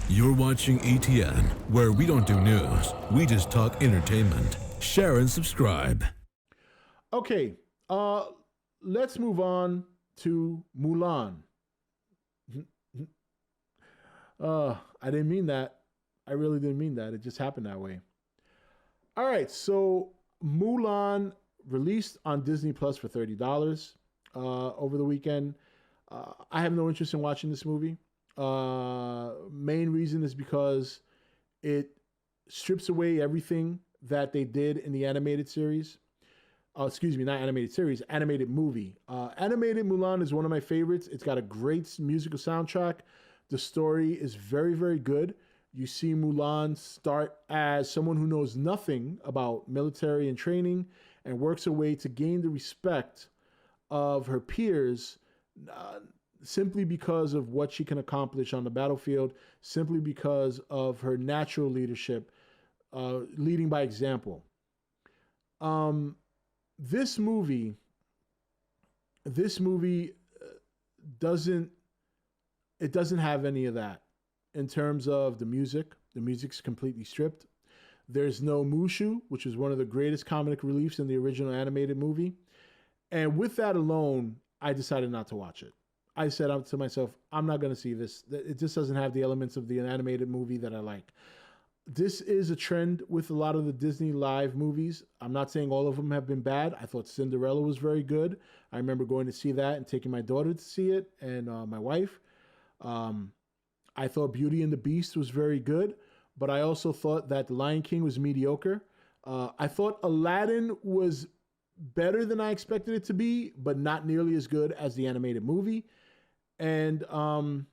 You're watching E.T.N, where we don't do news, we just talk entertainment. Share and subscribe. Okay, let's move on to Mulan. I didn't mean that. I really didn't mean that. It just happened that way. All right, so Mulan released on Disney Plus for $30 over the weekend. I have no interest in watching this movie. Main reason is because it strips away everything that they did in the animated series. Excuse me, not animated series, animated movie. Animated Mulan is one of my favorites. It's got a great musical soundtrack. The story is very, very good. You see Mulan start as someone who knows nothing about military and training and works her way to gain the respect of her peers simply because of what she can accomplish on the battlefield, simply because of her natural leadership, leading by example. Um, this movie, this movie doesn't it doesn't have any of that in terms of the music. The music's completely stripped. There's no Mushu, which is one of the greatest comic reliefs in the original animated movie. And with that alone, I decided not to watch it. I said to myself, I'm not going to see this. It just doesn't have the elements of the animated movie that I like. This is a trend with a lot of the Disney live movies. I'm not saying all of them have been bad. I thought Cinderella was very good. I remember going to see that and taking my daughter to see it and my wife. Um, I thought Beauty and the Beast was very good, but I also thought that The Lion King was mediocre. I thought Aladdin was better than I expected it to be, but not nearly as good as the animated movie. And and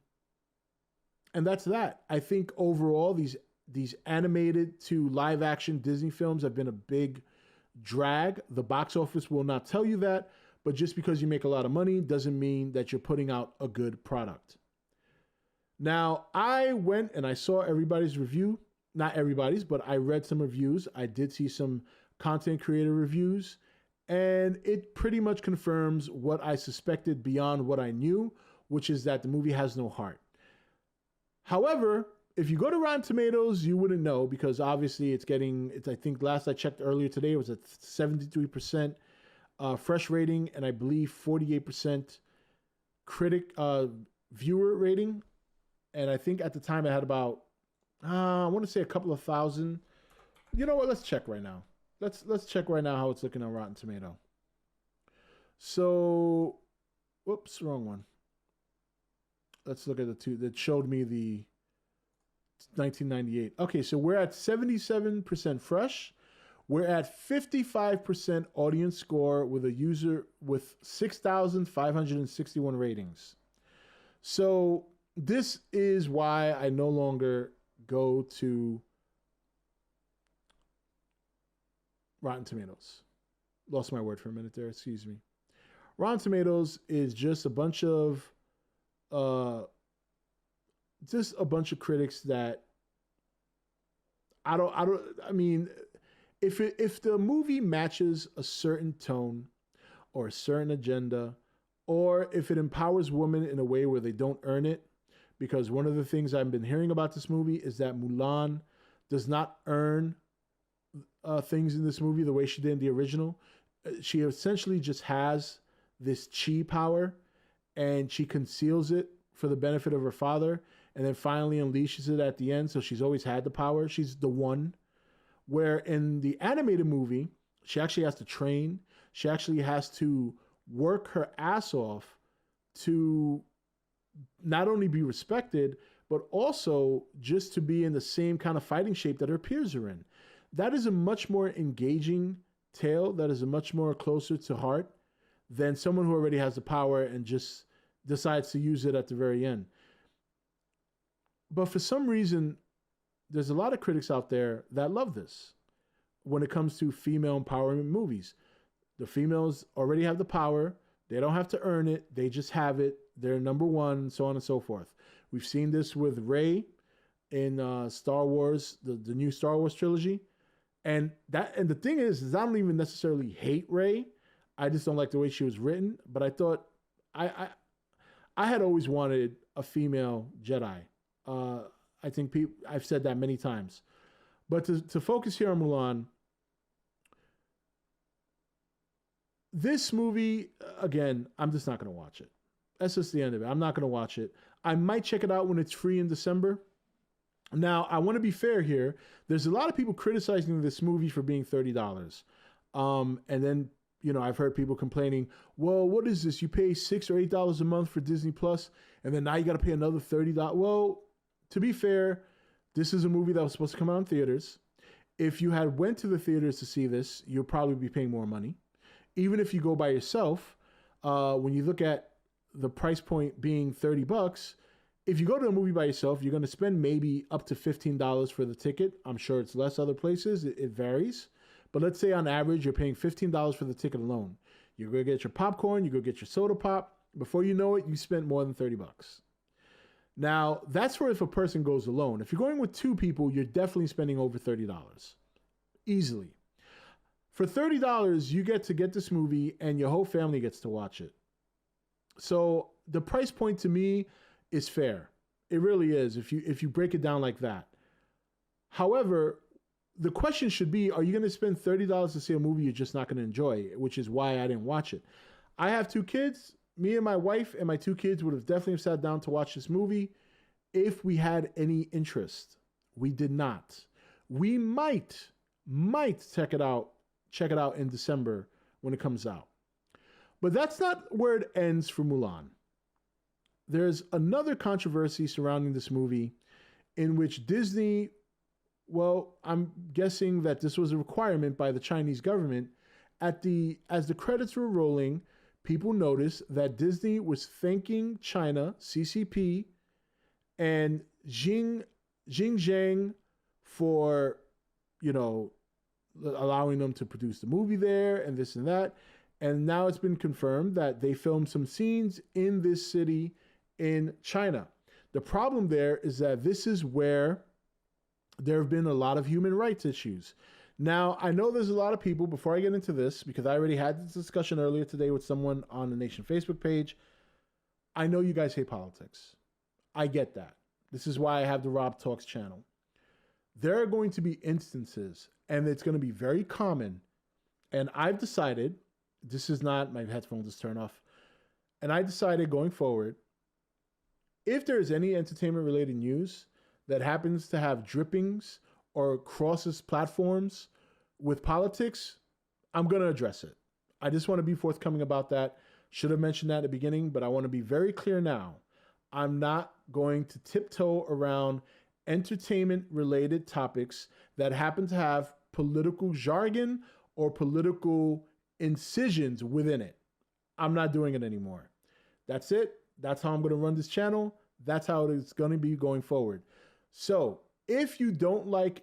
that's that. I think overall these animated to live action Disney films have been a big drag. The box office will not tell you that, but just because you make a lot of money doesn't mean that you're putting out a good product. Now, I went and I saw everybody's review. Not everybody's, but I read some reviews. I did see some content creator reviews, and it pretty much confirms what I suspected beyond what I knew, which is that the movie has no heart. However, if you go to Rotten Tomatoes, you wouldn't know because obviously it's I think last I checked earlier today, it was at 73% fresh rating, and I believe 48% critic viewer rating. And I think at the time it had about, I want to say a couple of thousand. You know what? Let's check right now. Let's check right now how it's looking on Rotten Tomato. So, whoops, wrong one. Let's look at the two that showed me the 1998. Okay, so we're at 77% fresh. We're at 55% audience score with a user with 6,561 ratings. So this is why I no longer go to Rotten Tomatoes. Lost my word for a minute there, excuse me. Rotten Tomatoes is just a bunch of critics that I mean, if the movie matches a certain tone or a certain agenda, or if it empowers women in a way where they don't earn it, because one of the things I've been hearing about this movie is that Mulan does not earn things in this movie the way she did in the original. She essentially just has this chi power, and she conceals it for the benefit of her father, and then finally unleashes it at the end. So she's always had the power. She's the one. Where in the animated movie, she actually has to train. She actually has to work her ass off to not only be respected, but also just to be in the same kind of fighting shape that her peers are in. That is a much more engaging tale. That is a much more closer to heart than someone who already has the power and just decides to use it at the very end. But for some reason, there's a lot of critics out there that love this when it comes to female empowerment movies. The females already have the power. They don't have to earn it. They just have it. They're number one, so on and so forth. We've seen this with Rey in Star Wars, the new Star Wars trilogy. And the thing is I don't even necessarily hate Rey. I just don't like the way she was written. But I thought I had always wanted a female Jedi. I think I've said that many times. But to focus here on Mulan, this movie, again, I'm just not going to watch it. That's just the end of it. I'm not going to watch it. I might check it out when it's free in December. Now, I want to be fair here. There's a lot of people criticizing this movie for being $30. And then, I've heard people complaining, well, what is this? You pay $6 or $8 a month for Disney Plus, and then now you got to pay another $30. Well, to be fair, this is a movie that was supposed to come out in theaters. If you had went to the theaters to see this, you'll probably be paying more money. Even if you go by yourself, when you look at the price point being $30, if you go to a movie by yourself, you're going to spend maybe up to $15 for the ticket. I'm sure it's less other places. It varies. But let's say on average, you're paying $15 for the ticket alone. You're going to get your popcorn. You go get your soda pop. Before you know it, you spent more than $30. Now, that's for if a person goes alone. If you're going with two people, you're definitely spending over $30. Easily. For $30, you get this movie and your whole family gets to watch it. So the price point to me is fair. It really is if you break it down like that. However, the question should be, are you going to spend $30 to see a movie you're just not going to enjoy, which is why I didn't watch it. I have two kids. Me and my wife and my two kids would have definitely sat down to watch this movie if we had any interest. We did not. We might check it out in December when it comes out. But that's not where it ends for Mulan. There's another controversy surrounding this movie in which Disney, well, I'm guessing that this was a requirement by the Chinese government. As the credits were rolling, people noticed that Disney was thanking China, CCP, and Xinjiang for, allowing them to produce the movie there and this and that. And now it's been confirmed that they filmed some scenes in this city in China. The problem there is that this is where there have been a lot of human rights issues. Now, I know there's a lot of people, before I get into this, because I already had this discussion earlier today with someone on the Nation Facebook page. I know you guys hate politics. I get that. This is why I have the Rob Talks channel. There are going to be instances, and it's going to be very common, and I've decided, this is not, my headphones just turned off, and I decided going forward, if there is any entertainment-related news that happens to have drippings or crosses platforms with politics, I'm going to address it. I just want to be forthcoming about that. Should have mentioned that at the beginning, but I want to be very clear now. I'm not going to tiptoe around entertainment-related topics that happen to have political jargon or political incisions within it. I'm not doing it anymore. That's it. That's how I'm going to run this channel. That's how it's going to be going forward. So if you don't like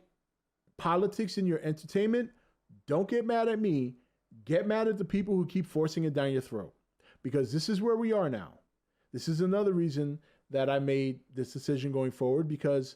politics in your entertainment, don't get mad at me. Get mad at the people who keep forcing it down your throat. Because this is where we are now. This is another reason that I made this decision going forward, because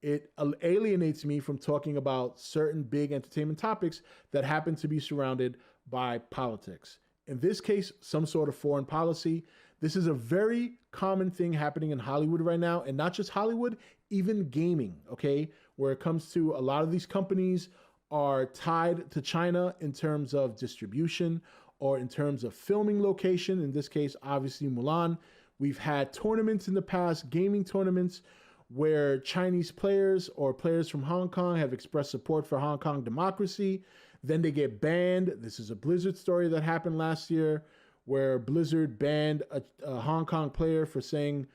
it alienates me from talking about certain big entertainment topics that happen to be surrounded by politics. In this case, some sort of foreign policy. This is a very common thing happening in Hollywood right now, and not just Hollywood, even gaming, okay? Where it comes to a lot of these companies are tied to China in terms of distribution or in terms of filming location. In this case, obviously Mulan. We've had tournaments in the past, gaming tournaments, where Chinese players or players from Hong Kong have expressed support for Hong Kong democracy. Then they get banned. This is a Blizzard story that happened last year, where Blizzard banned a Hong Kong player for saying,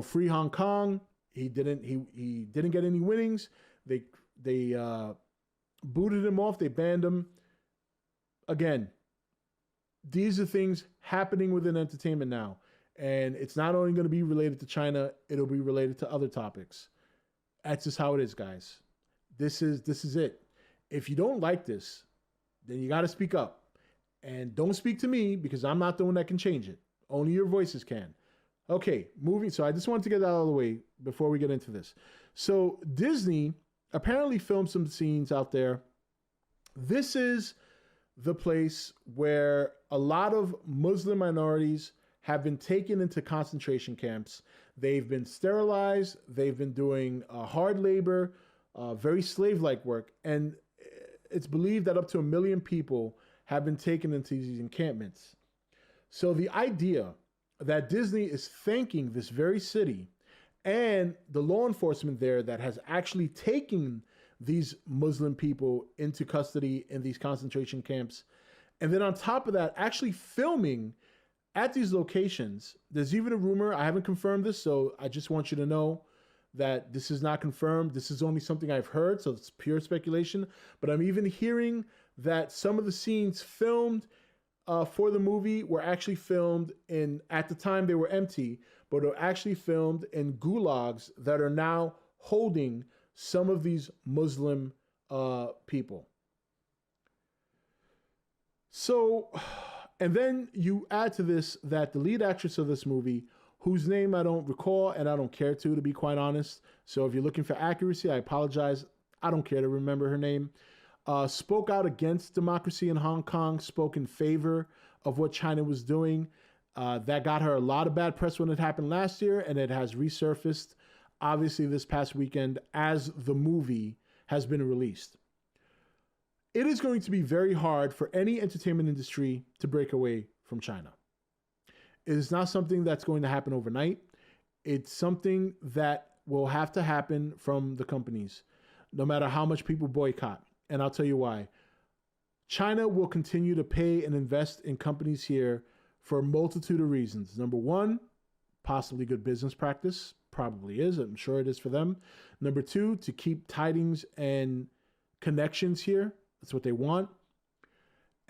free Hong Kong. He didn't get any winnings. They booted him off. They banned him. Again, these are things happening within entertainment now. And it's not only going to be related to China, it'll be related to other topics. That's just how it is, guys. This is it. If you don't like this, then you got to speak up. And don't speak to me, because I'm not the one that can change it. Only your voices can. Okay, moving. So I just wanted to get that out of the way before we get into this. So Disney apparently filmed some scenes out there. This is the place where a lot of Muslim minorities have been taken into concentration camps. They've been sterilized. They've been doing hard labor, very slave-like work. And it's believed that up to 1 million people have been taken into these encampments. So the idea that Disney is thanking this very city and the law enforcement there that has actually taken these Muslim people into custody in these concentration camps, and then on top of that, actually filming at these locations. There's even a rumor, I haven't confirmed this, so I just want you to know that this is not confirmed. This is only something I've heard, so it's pure speculation. But I'm even hearing that some of the scenes filmed for the movie were actually filmed at the time they were empty, but are actually filmed in gulags that are now holding some of these Muslim people. So, and then you add to this that the lead actress of this movie, whose name I don't recall and I don't care to be quite honest. So if you're looking for accuracy, I apologize. I don't care to remember her name. Spoke out against democracy in Hong Kong, spoke in favor of what China was doing. That got her a lot of bad press when it happened last year, and it has resurfaced, obviously, this past weekend as the movie has been released. It is going to be very hard for any entertainment industry to break away from China. It is not something that's going to happen overnight. It's something that will have to happen from the companies, no matter how much people boycott. And I'll tell you why. China will continue to pay and invest in companies here for a multitude of reasons. Number one, possibly good business practice. Probably is. I'm sure it is for them. Number two, to keep tidings and connections here. That's what they want.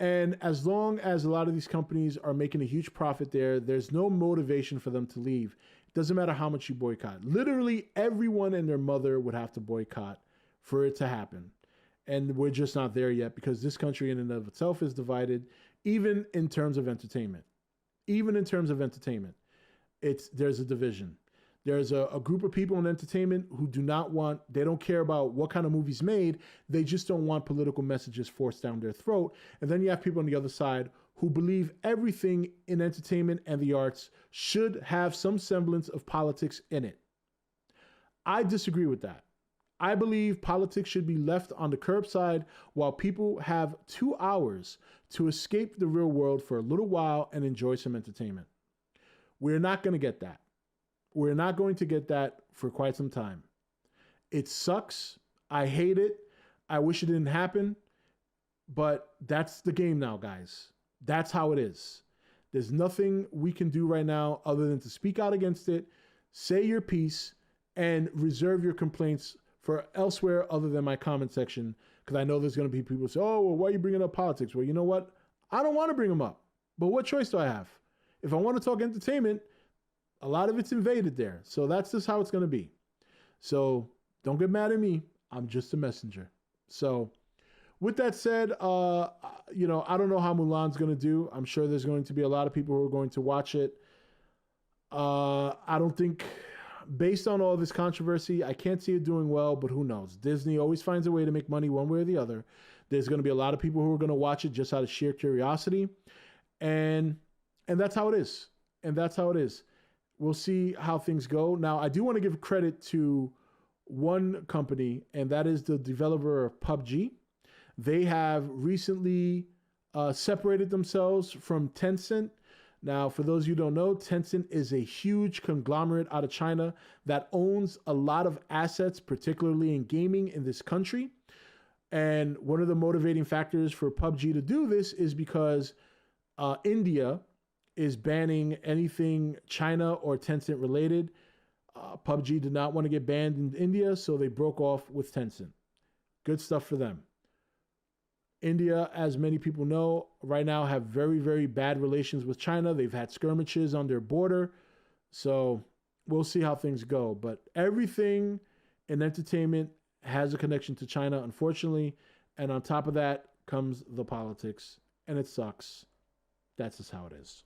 And as long as a lot of these companies are making a huge profit there, there's no motivation for them to leave. It doesn't matter how much you boycott. Literally everyone and their mother would have to boycott for it to happen. And we're just not there yet because this country in and of itself is divided, even in terms of entertainment. Even in terms of entertainment, there's a division. There's a group of people in entertainment who they don't care about what kind of movies made. They just don't want political messages forced down their throat. And then you have people on the other side who believe everything in entertainment and the arts should have some semblance of politics in it. I disagree with that. I believe politics should be left on the curbside while people have 2 hours to escape the real world for a little while and enjoy some entertainment. We're not going to get that. We're not going to get that for quite some time. It sucks. I hate it. I wish it didn't happen. But that's the game now, guys. That's how it is. There's nothing we can do right now other than to speak out against it, say your piece, and reserve your complaints for elsewhere other than my comment section, because I know there's going to be people who say, oh, well, why are you bringing up politics? Well, you know what? I don't want to bring them up. But what choice do I have? If I want to talk entertainment, a lot of it's invaded there. So that's just how it's going to be. So don't get mad at me. I'm just a messenger. So with that said, I don't know how Mulan's going to do. I'm sure there's going to be a lot of people who are going to watch it. I don't think, based on all this controversy, I can't see it doing well, but who knows? Disney always finds a way to make money one way or the other. There's going to be a lot of people who are going to watch it just out of sheer curiosity. And that's how it is. And that's how it is. We'll see how things go. Now, I do want to give credit to one company, and that is the developer of PUBG. They have recently separated themselves from Tencent. Now, for those of you who don't know, Tencent is a huge conglomerate out of China that owns a lot of assets, particularly in gaming in this country. And one of the motivating factors for PUBG to do this is because India is banning anything China or Tencent related. PUBG did not want to get banned in India, so they broke off with Tencent. Good stuff for them. India, as many people know, right now have very, very bad relations with China. They've had skirmishes on their border. So we'll see how things go. But everything in entertainment has a connection to China, unfortunately. And on top of that comes the politics. And it sucks. That's just how it is.